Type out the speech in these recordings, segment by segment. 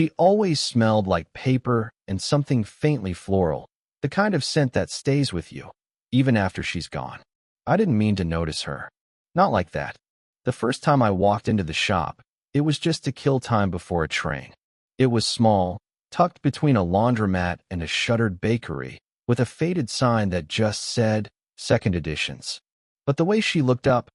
She always smelled like paper and something faintly floral, the kind of scent that stays with you, even after she's gone. I didn't mean to notice her. Not like that. The first time I walked into the shop, it was just to kill time before a train. It was small, tucked between a laundromat and a shuttered bakery, with a faded sign that just said, Second Editions. But the way she looked up,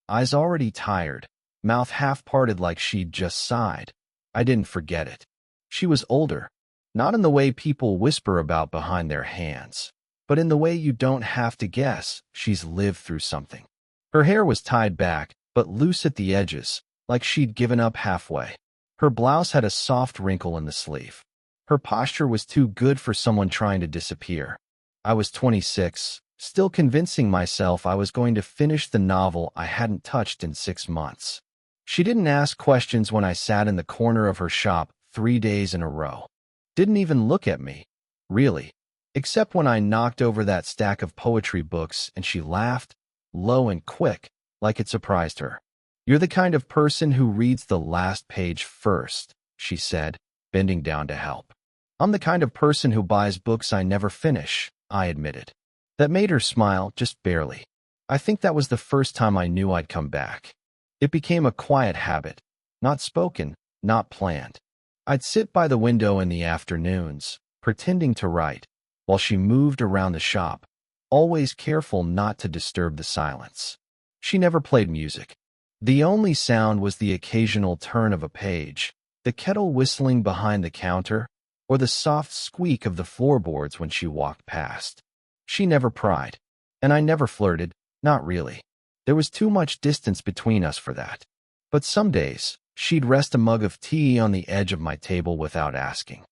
eyes already tired, mouth half-parted like she'd just sighed, I didn't forget it. She was older, not in the way people whisper about behind their hands, but in the way you don't have to guess she's lived through something. Her hair was tied back, but loose at the edges, like she'd given up halfway. Her blouse had a soft wrinkle in the sleeve. Her posture was too good for someone trying to disappear. I was 26, still convincing myself I was going to finish the novel I hadn't touched in 6 months. She didn't ask questions when I sat in the corner of her shop 3 days in a row. Didn't even look at me, really, except when I knocked over that stack of poetry books and she laughed, low and quick, like it surprised her. You're the kind of person who reads the last page first, she said, bending down to help. I'm the kind of person who buys books I never finish, I admitted. That made her smile, just barely. I think that was the first time I knew I'd come back. It became a quiet habit, not spoken, not planned. I'd sit by the window in the afternoons, pretending to write, while she moved around the shop, always careful not to disturb the silence. She never played music. The only sound was the occasional turn of a page, the kettle whistling behind the counter, or the soft squeak of the floorboards when she walked past. She never pried, and I never flirted, not really. There was too much distance between us for that. But some days, she'd rest a mug of tea on the edge of my table without asking.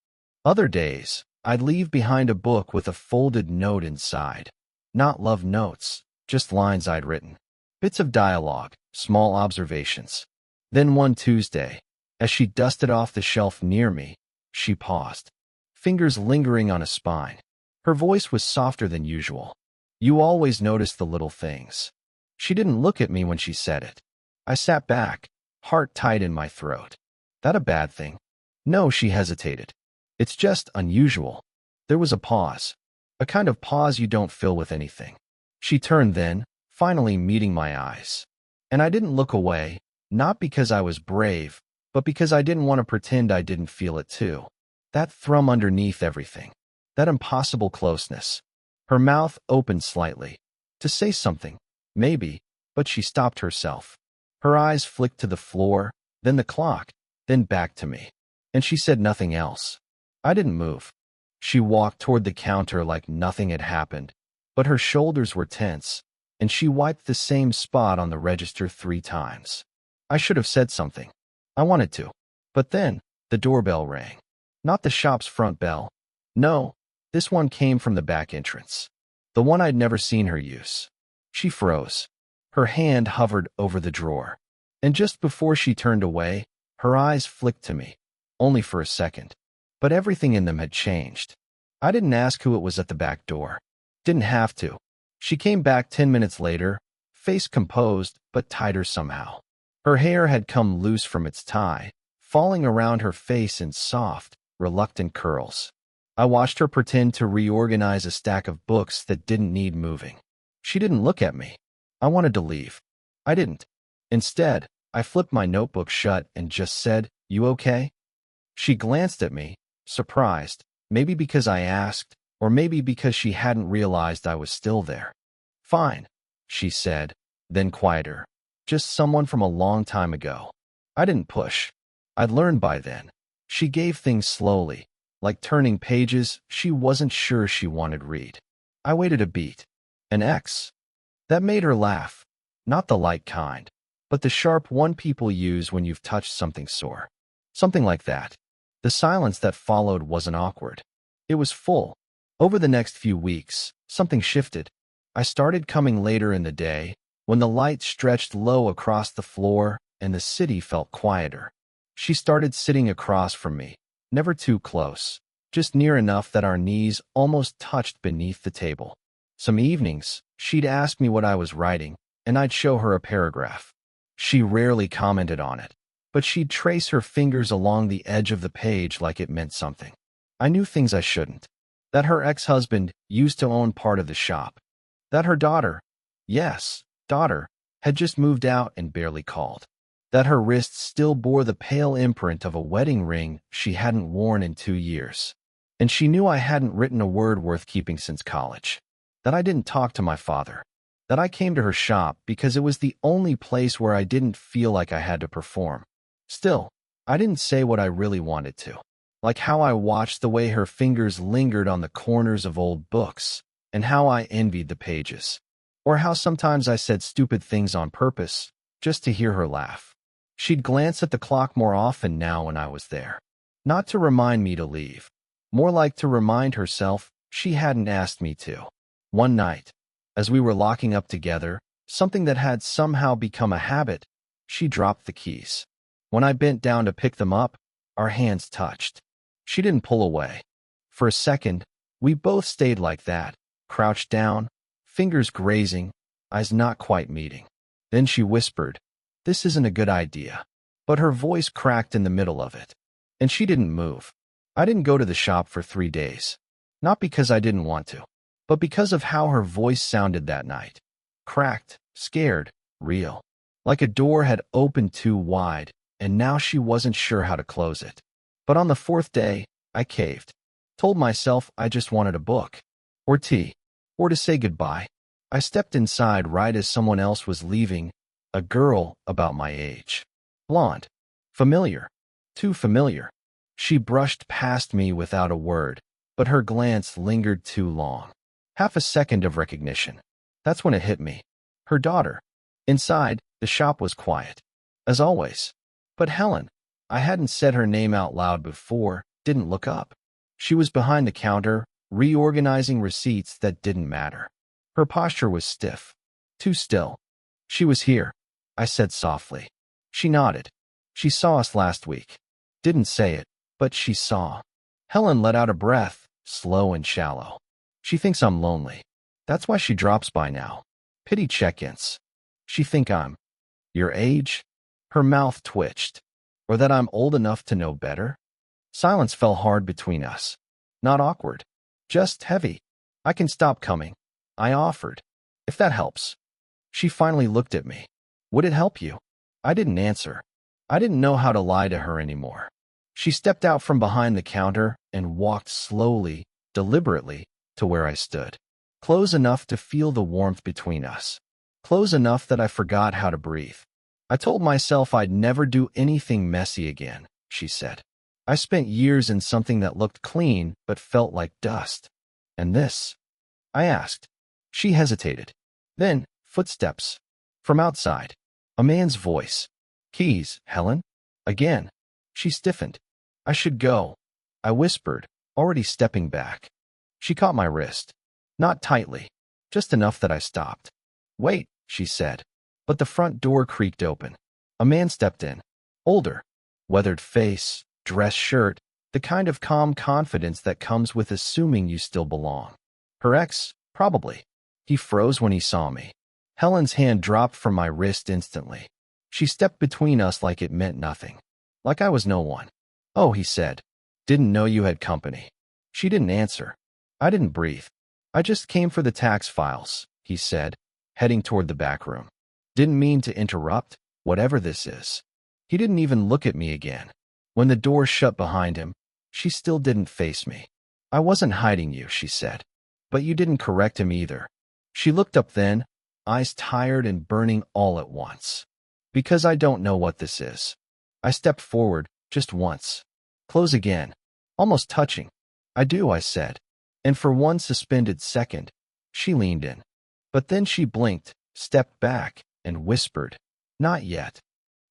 Other days, I'd leave behind a book with a folded note inside. Not love notes, just lines I'd written. Bits of dialogue, small observations. Then one Tuesday, as she dusted off the shelf near me, she paused, fingers lingering on a spine. Her voice was softer than usual. You always notice the little things. She didn't look at me when she said it. I sat back, heart tight in my throat. That a bad thing? No, she hesitated. It's just unusual. There was a pause. A kind of pause you don't fill with anything. She turned then, finally meeting my eyes. And I didn't look away, not because I was brave, but because I didn't want to pretend I didn't feel it too. That thrum underneath everything. That impossible closeness. Her mouth opened slightly. To say something, maybe, but she stopped herself. Her eyes flicked to the floor, then the clock, then back to me. And she said nothing else. I didn't move. She walked toward the counter like nothing had happened, but her shoulders were tense, and she wiped the same spot on the register 3 times. I should have said something. I wanted to. But then, the doorbell rang. Not the shop's front bell. No, this one came from the back entrance. The one I'd never seen her use. She froze. Her hand hovered over the drawer. And just before she turned away, her eyes flicked to me. Only for a second. But everything in them had changed. I didn't ask who it was at the back door. Didn't have to. She came back 10 minutes later, face composed, but tighter somehow. Her hair had come loose from its tie, falling around her face in soft, reluctant curls. I watched her pretend to reorganize a stack of books that didn't need moving. She didn't look at me. I wanted to leave. I didn't. Instead, I flipped my notebook shut and just said, "You okay?" She glanced at me, surprised, maybe because I asked, or maybe because she hadn't realized I was still there. "Fine," she said, then quieter. "Just someone from a long time ago." I didn't push. I'd learned by then. She gave things slowly, like turning pages she wasn't sure she wanted read. I waited a beat. An X. That made her laugh. Not the light kind, but the sharp one people use when you've touched something sore. Something like that. The silence that followed wasn't awkward. It was full. Over the next few weeks, something shifted. I started coming later in the day, when the light stretched low across the floor and the city felt quieter. She started sitting across from me, never too close, just near enough that our knees almost touched beneath the table. Some evenings, she'd ask me what I was writing, and I'd show her a paragraph. She rarely commented on it. but she'd trace her fingers along the edge of the page like it meant something. I knew things I shouldn't. That her ex-husband used to own part of the shop. That her daughter, yes, daughter, had just moved out and barely called. That her wrists still bore the pale imprint of a wedding ring she hadn't worn in 2 years. And she knew I hadn't written a word worth keeping since college. That I didn't talk to my father. That I came to her shop because it was the only place where I didn't feel like I had to perform. Still, I didn't say what I really wanted to. Like how I watched the way her fingers lingered on the corners of old books, and how I envied the pages. Or how sometimes I said stupid things on purpose, just to hear her laugh. She'd glance at the clock more often now when I was there. Not to remind me to leave. More like to remind herself she hadn't asked me to. One night, as we were locking up together, something that had somehow become a habit, she dropped the keys. When I bent down to pick them up, our hands touched. She didn't pull away. For a second, we both stayed like that, crouched down, fingers grazing, eyes not quite meeting. Then she whispered, "This isn't a good idea." But her voice cracked in the middle of it. And she didn't move. I didn't go to the shop for 3 days. Not because I didn't want to, but because of how her voice sounded that night. Cracked, scared, real. Like a door had opened too wide, and now she wasn't sure how to close it. But on the 4th day, I caved. Told myself I just wanted a book. Or tea. Or to say goodbye. I stepped inside right as someone else was leaving, a girl about my age. Blonde. Familiar. Too familiar. She brushed past me without a word, but her glance lingered too long. Half a second of recognition. That's when it hit me. Her daughter. Inside, the shop was quiet. As always. But Helen, I hadn't said her name out loud before, didn't look up. She was behind the counter, reorganizing receipts that didn't matter. Her posture was stiff. Too still. She was here, I said softly. She nodded. She saw us last week. Didn't say it, but she saw. Helen let out a breath, slow and shallow. She thinks I'm lonely. That's why she drops by now. Pity check-ins. She think I'm your age? Her mouth twitched. Or that I'm old enough to know better? Silence fell hard between us. Not awkward. Just heavy. I can stop coming. I offered. If that helps. She finally looked at me. Would it help you? I didn't answer. I didn't know how to lie to her anymore. She stepped out from behind the counter and walked slowly, deliberately, to where I stood. Close enough to feel the warmth between us. Close enough that I forgot how to breathe. I told myself I'd never do anything messy again, she said. I spent years in something that looked clean but felt like dust. And this? I asked. She hesitated. Then, footsteps. From outside. A man's voice. Keys, Helen? Again. She stiffened. I should go, I whispered, already stepping back. She caught my wrist. Not tightly. Just enough that I stopped. Wait, she said. But the front door creaked open. A man stepped in. Older. Weathered face, dress shirt, the kind of calm confidence that comes with assuming you still belong. Her ex, probably. He froze when he saw me. Helen's hand dropped from my wrist instantly. She stepped between us like it meant nothing. Like I was no one. Oh, he said. Didn't know you had company. She didn't answer. I didn't breathe. I just came for the tax files, he said, heading toward the back room. Didn't mean to interrupt, whatever this is. He didn't even look at me again. When the door shut behind him, she still didn't face me. I wasn't hiding you, she said. But you didn't correct him either. She looked up then, eyes tired and burning all at once. Because I don't know what this is. I stepped forward, just once. Close again. Almost touching. I do, I said. And for one suspended second, she leaned in. But then she blinked, stepped back, and whispered, Not yet.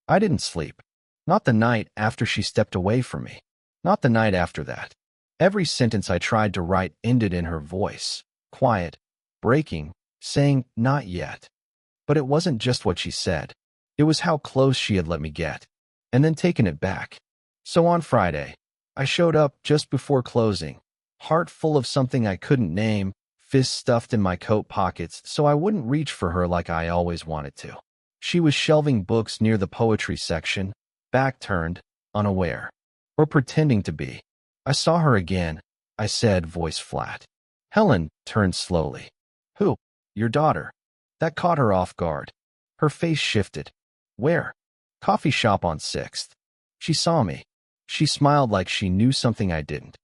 I didn't sleep. Not the night after she stepped away from me. Not the night after that. Every sentence I tried to write ended in her voice, quiet, breaking, saying, Not yet. But it wasn't just what she said. It was how close she had let me get, and then taken it back. So on Friday, I showed up just before closing, heart full of something I couldn't name, fists stuffed in my coat pockets so I wouldn't reach for her like I always wanted to. She was shelving books near the poetry section, back turned, unaware. Or pretending to be. I saw her again, I said, voice flat. Helen turned slowly. Who? Your daughter. That caught her off guard. Her face shifted. Where? Coffee shop on 6th. She saw me. She smiled like she knew something I didn't.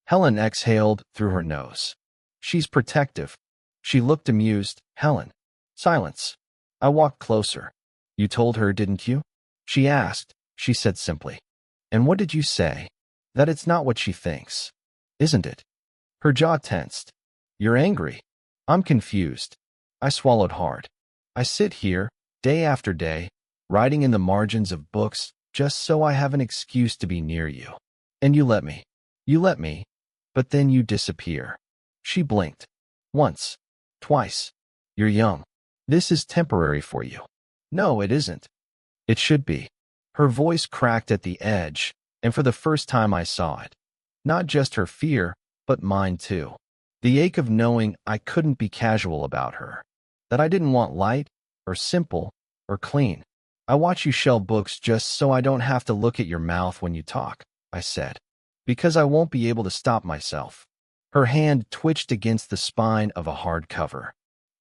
Helen exhaled through her nose. She's protective. She looked amused. Helen. Silence. I walked closer. You told her, didn't you? She asked. She said simply. And what did you say? That it's not what she thinks. Isn't it? Her jaw tensed. You're angry. I'm confused. I swallowed hard. I sit here, day after day, writing in the margins of books, just so I have an excuse to be near you. And you let me. You let me. But then you disappear. She blinked. Once. Twice. You're young. This is temporary for you. No, it isn't. It should be. Her voice cracked at the edge, and for the first time I saw it. Not just her fear, but mine too. The ache of knowing I couldn't be casual about her. That I didn't want light, or simple, or clean. I watch you shelve books just so I don't have to look at your mouth when you talk, I said. Because I won't be able to stop myself. Her hand twitched against the spine of a hardcover.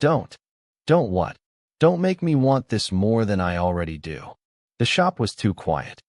Don't. Don't what? Don't make me want this more than I already do. The shop was too quiet.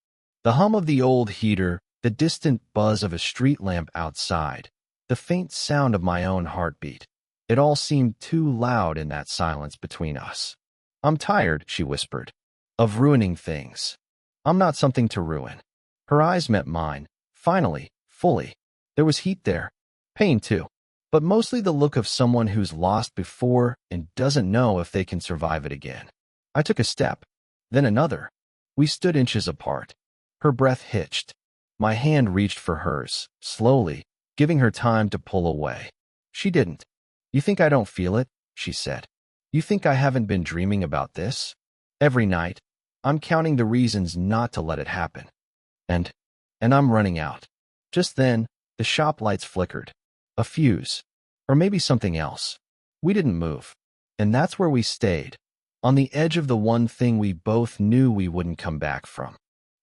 The hum of the old heater, the distant buzz of a street lamp outside, the faint sound of my own heartbeat. It all seemed too loud in that silence between us. I'm tired, she whispered, of ruining things. I'm not something to ruin. Her eyes met mine, finally, fully. There was heat there. Pain, too. But mostly the look of someone who's lost before and doesn't know if they can survive it again. I took a step, then another. We stood inches apart. Her breath hitched. My hand reached for hers, slowly, giving her time to pull away. She didn't. You think I don't feel it? She said. You think I haven't been dreaming about this? Every night, I'm counting the reasons not to let it happen. And I'm running out. Just then, the shop lights flickered. A fuse. Or maybe something else. We didn't move. And that's where we stayed. On the edge of the one thing we both knew we wouldn't come back from.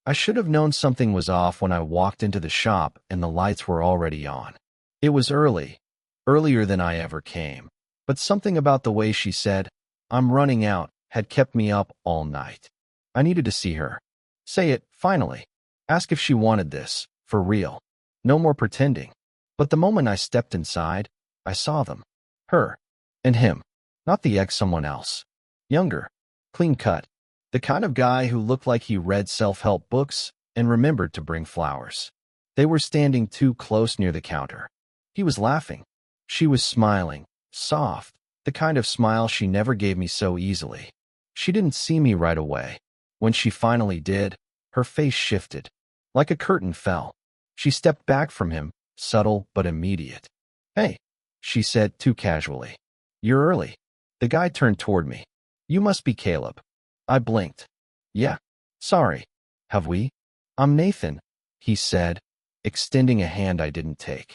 I should have known something was off when I walked into the shop and the lights were already on. It was early. Earlier than I ever came. But something about the way she said, I'm running out, had kept me up all night. I needed to see her. Say it, finally. Ask if she wanted this, for real. No more pretending. But the moment I stepped inside, I saw them. Her. And him. Not the ex-someone else. Younger. Clean-cut. The kind of guy who looked like he read self-help books and remembered to bring flowers. They were standing too close near the counter. He was laughing. She was smiling. Soft. The kind of smile she never gave me so easily. She didn't see me right away. When she finally did, her face shifted. Like a curtain fell. She stepped back from him, subtle but immediate. Hey, she said too casually. You're early. The guy turned toward me. You must be Caleb. I blinked. Yeah. Sorry. Have we? I'm Nathan, he said, extending a hand I didn't take.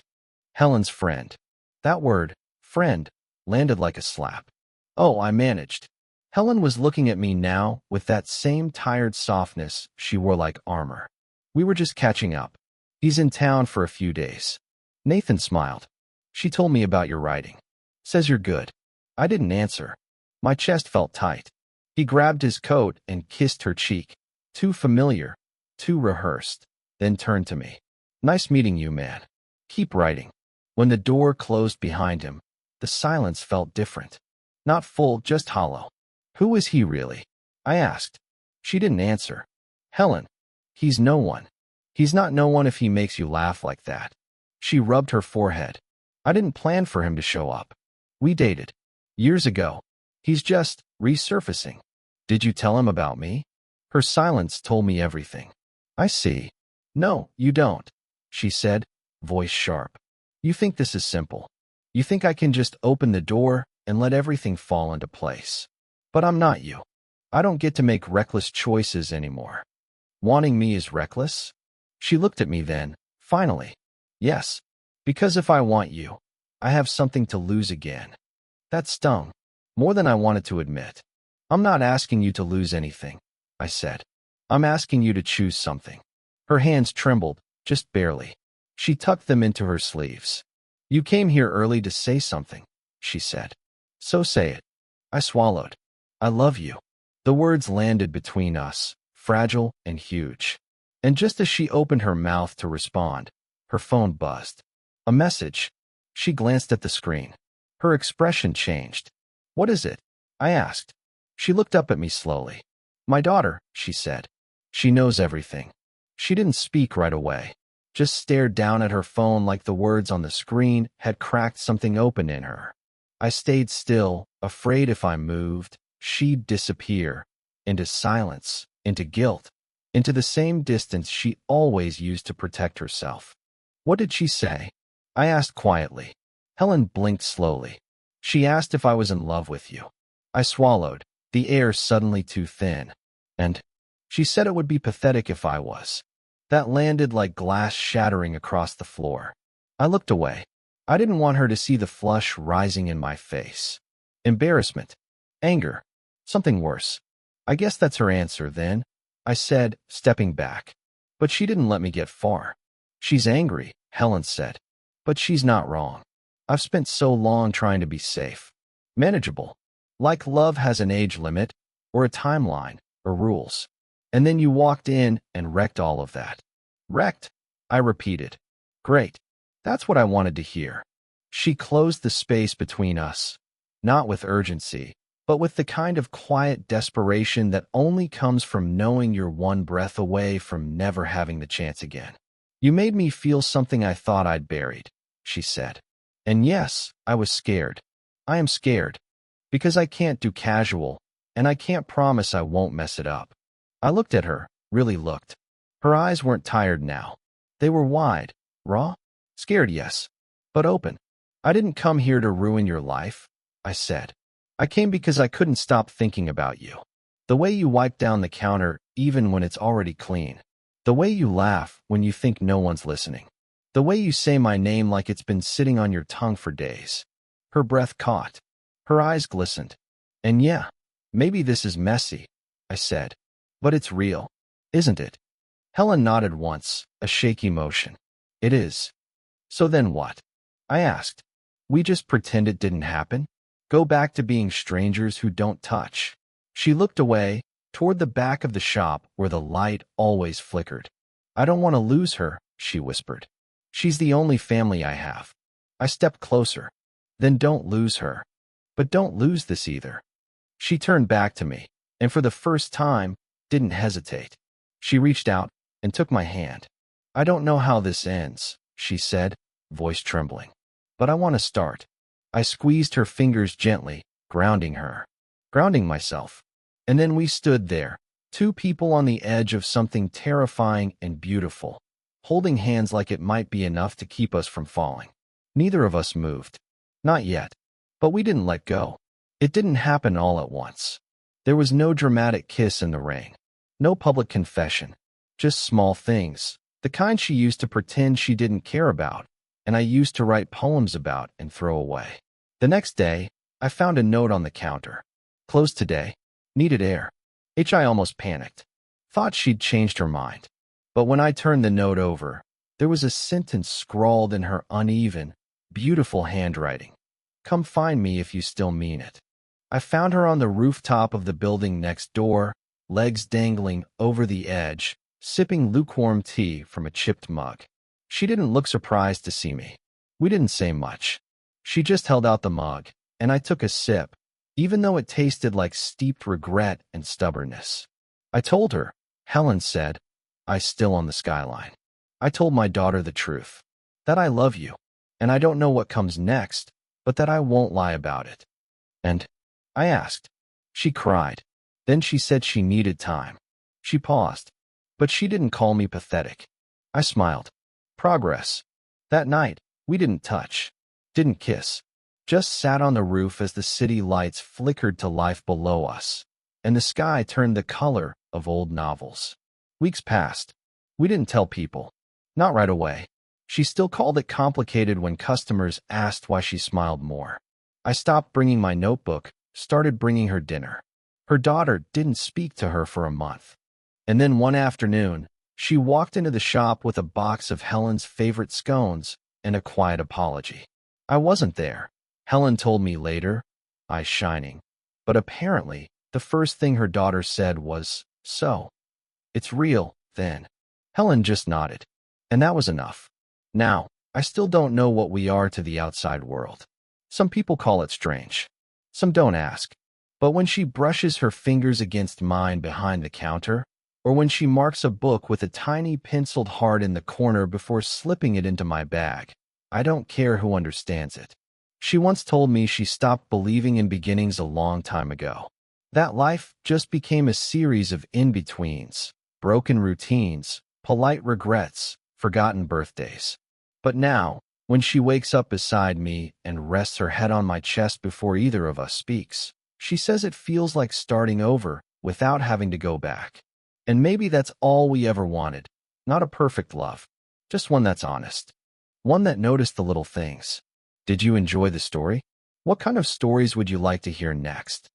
Helen's friend. That word, friend, landed like a slap. Oh, I managed. Helen was looking at me now with that same tired softness she wore like armor. We were just catching up. He's in town for a few days. Nathan smiled. She told me about your writing. Says you're good. I didn't answer. My chest felt tight. He grabbed his coat and kissed her cheek. Too familiar, too rehearsed, then turned to me. Nice meeting you, man. Keep writing. When the door closed behind him, the silence felt different. Not full, just hollow. Who is he really? I asked. She didn't answer. Helen. He's no one. He's not no one if he makes you laugh like that. She rubbed her forehead. I didn't plan for him to show up. We dated. Years ago. He's just resurfacing. Did you tell him about me? Her silence told me everything. I see. No, you don't, she said, voice sharp. You think this is simple. You think I can just open the door and let everything fall into place. But I'm not you. I don't get to make reckless choices anymore. Wanting me is reckless? She looked at me then, finally. Yes, because if I want you, I have something to lose again. That stung, more than I wanted to admit. I'm not asking you to lose anything, I said. I'm asking you to choose something. Her hands trembled, just barely. She tucked them into her sleeves. You came here early to say something, she said. So say it. I swallowed. I love you. The words landed between us, fragile and huge. And just as she opened her mouth to respond, her phone buzzed. A message. She glanced at the screen. Her expression changed. What is it? I asked. She looked up at me slowly. My daughter, she said. She knows everything. She didn't speak right away, just stared down at her phone like the words on the screen had cracked something open in her. I stayed still, afraid if I moved, she'd disappear, into silence, into guilt, into the same distance she always used to protect herself. What did she say? I asked quietly. Helen blinked slowly. She asked if I was in love with you. I swallowed, the air suddenly too thin. And she said it would be pathetic if I was. That landed like glass shattering across the floor. I looked away. I didn't want her to see the flush rising in my face. Embarrassment. Anger. Something worse. I guess that's her answer, then, I said, stepping back. But she didn't let me get far. She's angry, Helen said. But she's not wrong. I've spent so long trying to be safe. Manageable. Like love has an age limit, or a timeline, or rules. And then you walked in and wrecked all of that. Wrecked? I repeated. Great. That's what I wanted to hear. She closed the space between us, not with urgency, but with the kind of quiet desperation that only comes from knowing you're one breath away from never having the chance again. You made me feel something I thought I'd buried, she said. And yes, I was scared. I am scared. Because I can't do casual, and I can't promise I won't mess it up. I looked at her, really looked. Her eyes weren't tired now. They were wide, raw, scared, yes, but open. I didn't come here to ruin your life, I said. I came because I couldn't stop thinking about you. The way you wipe down the counter even when it's already clean. The way you laugh when you think no one's listening. The way you say my name like it's been sitting on your tongue for days. Her breath caught. Her eyes glistened. And yeah, maybe this is messy, I said. But it's real, isn't it? Helen nodded once, a shaky motion. It is. So then what? I asked. We just pretend it didn't happen? Go back to being strangers who don't touch. She looked away, toward the back of the shop where the light always flickered. I don't want to lose her, she whispered. She's the only family I have. I stepped closer. Then don't lose her. But don't lose this either. She turned back to me, and for the first time, didn't hesitate. She reached out and took my hand. I don't know how this ends, she said, voice trembling. But I want to start. I squeezed her fingers gently, grounding myself. And then we stood there, two people on the edge of something terrifying and beautiful, holding hands like it might be enough to keep us from falling. Neither of us moved. Not yet. But we didn't let go. It didn't happen all at once. There was no dramatic kiss in the rain. No public confession. Just small things, the kind she used to pretend she didn't care about, and I used to write poems about and throw away. The next day, I found a note on the counter. Closed today. Needed air. I almost panicked. Thought she'd changed her mind. But when I turned the note over, there was a sentence scrawled in her uneven, beautiful handwriting. Come find me if you still mean it. I found her on the rooftop of the building next door, legs dangling over the edge, sipping lukewarm tea from a chipped mug. She didn't look surprised to see me. We didn't say much. She just held out the mug, and I took a sip, even though it tasted like steeped regret and stubbornness. I told her, Helen said, eyes still on the skyline. I told my daughter the truth, that I love you, and I don't know what comes next, but that I won't lie about it. And I asked. She cried. Then she said she needed time. She paused. But she didn't call me pathetic. I smiled. Progress. That night, we didn't touch. Didn't kiss. Just sat on the roof as the city lights flickered to life below us, and the sky turned the color of old novels. Weeks passed. We didn't tell people. Not right away. She still called it complicated when customers asked why she smiled more. I stopped bringing my notebook, started bringing her dinner. Her daughter didn't speak to her for a month. And then one afternoon, she walked into the shop with a box of Helen's favorite scones and a quiet apology. I wasn't there, Helen told me later, eyes shining. But apparently, the first thing her daughter said was, "So, it's real, then." Helen just nodded. And that was enough. Now, I still don't know what we are to the outside world. Some people call it strange. Some don't ask. But when she brushes her fingers against mine behind the counter, or when she marks a book with a tiny penciled heart in the corner before slipping it into my bag, I don't care who understands it. She once told me she stopped believing in beginnings a long time ago. That life just became a series of in-betweens, broken routines, polite regrets, forgotten birthdays. But now, when she wakes up beside me and rests her head on my chest before either of us speaks, she says it feels like starting over without having to go back. And maybe that's all we ever wanted. Not a perfect love, just one that's honest. One that noticed the little things. Did you enjoy the story? What kind of stories would you like to hear next?